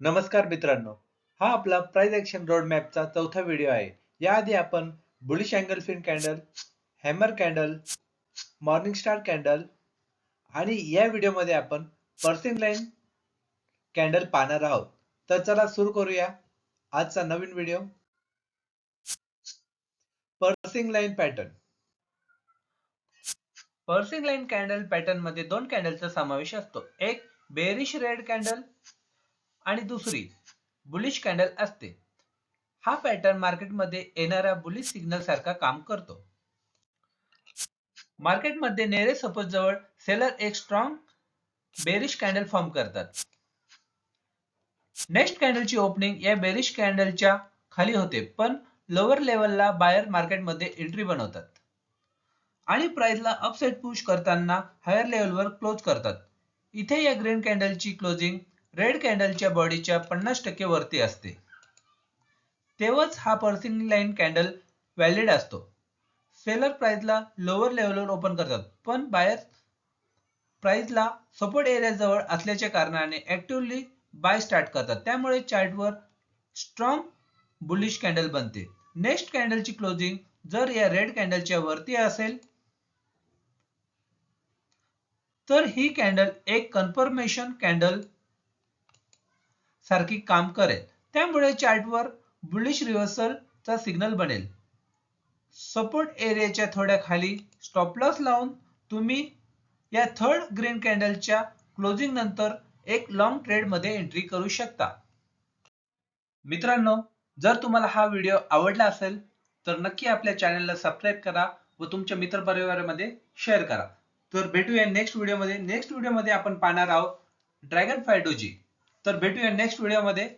नमस्कार मित्रांनो, हा आपला प्राइस ॲक्शन रोडमॅपचा चौथा व्हिडिओ आहे. याआधी आपण bullish engulfing candle, hammer candle, morning star candle आणि या व्हिडिओमध्ये आपण पर्सिंग लाईन कॅन्डल पाहणार आहोत. तर चला सुरू करूया आजचा नवीन video. Piercing line pattern. Piercing line candle pattern मध्ये दोन कॅन्डलचा समावेश असतो. एक बेरिश रेड कॅन्डल आणि दुसरी बुलिश कॅन्डल असते. हा पॅटर्न मार्केटमध्ये येणाऱ्या बुलिश सिग्नल सारखा काम करतो. मार्केटमध्ये नेरे सपोज जवळ सेलर एक स्ट्रॉंग बेरिश कॅन्डल फॉर्म करतात. नेक्स्ट कॅन्डलची ओपनिंग या बेरिश कॅन्डलच्या खाली होते, पण लोअर लेवलला बायर मार्केटमध्ये एंट्री बनवतात आणि प्राइसला अपसाइड पुश करताना हायर लेवलवर क्लोज करतात. इथे या ग्रीन कॅन्डलची क्लोजिंग रेड कॅन्डलच्या बॉडीच्या 50% वरती असते. तेव्हाच हा पर्सिंग लाईन कॅन्डल व्हॅलिड असतो. सेलर प्राइसला लोअर लेवलवर ओपन करतात, पण बायर प्राइसला सपोर्ट एरिया जवळ असल्याच्या कारणाने ऍक्टिव्हली बाय स्टार्ट करतात. त्यामुळे चार्टवर स्ट्रॉंग बुलिश कॅन्डल बनते. नेक्स्ट कॅन्डलची क्लोजिंग जर या रेड कॅन्डलच्या वरती असेल तर ही कॅन्डल एक कन्फर्मेशन कॅन्डल सारखी काम करेल. त्यामुळे चार्टवर बुलिश रिव्हर्सल चा सिग्नल बनेल. सपोर्ट एरियाच्या थोड्या खाली स्टॉप लॉस लावून तुम्ही या थर्ड ग्रीन कॅन्डलच्या क्लोजिंग नंतर एक लॉंग ट्रेड मध्ये एंट्री करू शकता. मित्रांनो, जर तुम्हाला हा व्हिडिओ आवडला असेल तर नक्की आपल्या चॅनलला सबस्क्राईब करा व तुमच्या मित्रपरिवारामध्ये शेअर करा. तर भेटूया नेक्स्ट व्हिडिओमध्ये. नेक्स्ट व्हिडिओमध्ये आपण पाहणार आहोत ड्रॅगन फ्लाय डोजी. तर भेटूया नेक्स्ट व्हिडिओमध्ये.